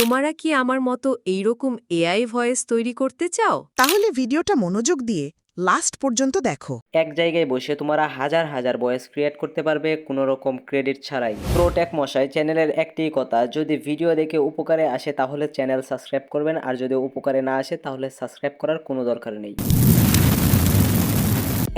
তোমরা কি আমার মতো এইরকম এআই ভয়েস তৈরি করতে চাও? তাহলে ভিডিওটা মনোযোগ দিয়ে লাস্ট পর্যন্ত দেখো। এক জায়গায় বসে তোমরা হাজার হাজার ভয়েস ক্রিয়েট করতে পারবে কোনো রকম ক্রেডিট ছাড়াই। প্রোটেক মশাই চ্যানেলের একটি কথা, যদি ভিডিও দেখে উপকারে আসে তাহলে চ্যানেল সাবস্ক্রাইব করবেন, আর যদি উপকারে না আসে তাহলে সাবস্ক্রাইব করার কোনো দরকার নেই।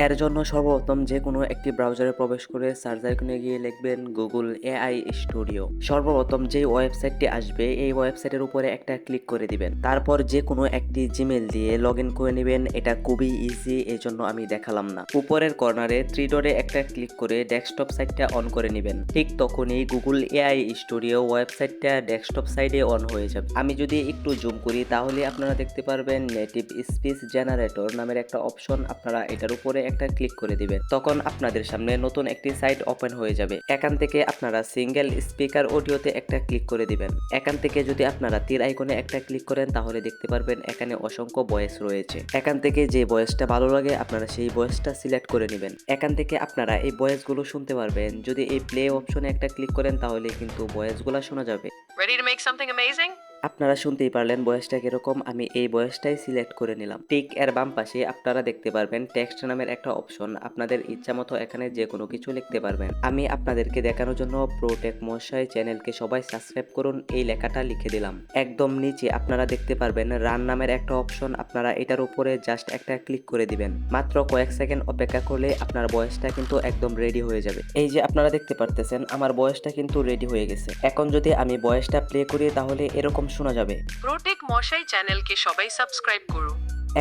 এর জন্য সর্বপ্রথম যে কোনো একটি ব্রাউজারে প্রবেশ করে সার্চ আইকনে গিয়ে লিখবেন গুগল এআই স্টুডিও। সর্বপ্রথম যে ওয়েবসাইটটি আসবে এই ওয়েবসাইটের উপরে একটা ক্লিক করে দিবেন। তারপর যে কোনো একটি জিমেল দিয়ে লগ ইন করে নেবেন। এটা খুবই ইজি, এই জন্য আমি দেখালাম না। উপরের কর্নারে থ্রি ডটে একটা ক্লিক করে ডেস্কটপ সাইটটা অন করে নেবেন। ঠিক তখনই গুগল এআই স্টুডিও ওয়েবসাইটটা ডেস্কটপ সাইডে অন হয়ে যাবে। আমি যদি একটু জুম করি তাহলে আপনারা দেখতে পারবেন নেটিভ স্পিচ জেনারেটর নামের একটা অপশন। আপনারা এটার উপরে একটা ক্লিক করে দিবেন, তখন আপনাদের সামনে নতুন একটি সাইট ওপেন হয়ে যাবে। এখান থেকে আপনারা সিঙ্গেল স্পিকার অডিওতে একটা ক্লিক করে দিবেন। এখান থেকে যদি আপনারা তীর আইকনে একটা ক্লিক করেন তাহলে দেখতে পারবেন এখানে অসংখ্য ভয়েস রয়েছে। এখান থেকে যে ভয়েসটা ভালো লাগে আপনারা সেই ভয়েসটা সিলেক্ট করে নেবেন। এখান থেকে আপনারা এই ভয়েসগুলো শুনতে পারবেন। যদি এই প্লে অপশনে একটা ক্লিক করেন তাহলে কিন্তু ভয়েসগুলো শোনা যাবে। Ready to make something amazing? আপনারা শুনতেই পারলেন ভয়েসটা কিরকম। আমি এই ভয়েসটাই সিলেক্ট করে নিলাম। ঠিক এর বাম পাশে আপনারা দেখতে পারবেন টেক্সট নামের একটা অপশন। আপনাদের ইচ্ছা মতো এখানে যে কোনো কিছু লিখতে পারবেন। আমি আপনাদেরকে দেখানোর জন্য প্রোটেক মশাই চ্যানেলকে সবাই সাবস্ক্রাইব করুন এই লেখাটা লিখে দিলাম। একদম নিচে আপনারা দেখতে পারবেন রান নামের একটা অপশন। আপনারা এটার উপরে জাস্ট একটা ক্লিক করে দিবেন। মাত্র কয়েক সেকেন্ড অপেক্ষা করলে আপনার ভয়েসটা কিন্তু একদম রেডি হয়ে যাবে। এই যে আপনারা দেখতে পারতেছেন আমার ভয়েসটা কিন্তু রেডি হয়ে গেছে। এখন যদি আমি ভয়েসটা প্লে করি তাহলে এরকম শোনা যাবে। প্রোটেক মশাই চ্যানেলকে সবাই সাবস্ক্রাইব করো।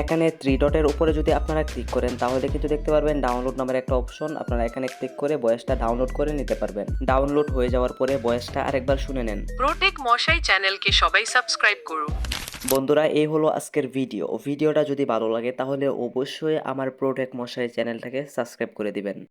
এখানে থ্রি ডটের উপরে যদি আপনারা ক্লিক করেন তাহলে কিন্তু দেখতে পারবেন ডাউনলোড নামের একটা অপশন। আপনারা এখানে ক্লিক করে ভয়েসটা ডাউনলোড করে নিতে পারবেন। ডাউনলোড হয়ে যাওয়ার পরে ভয়েসটা আরেকবার শুনে নেন। প্রোটেক মশাই চ্যানেলকে সবাই সাবস্ক্রাইব করো। বন্ধুরা, এই হলো আজকের ভিডিওটা যদি ভালো লাগে তাহলে অবশ্যই আমার প্রোটেক মশাই চ্যানেলটাকে সাবস্ক্রাইব করে দিবেন।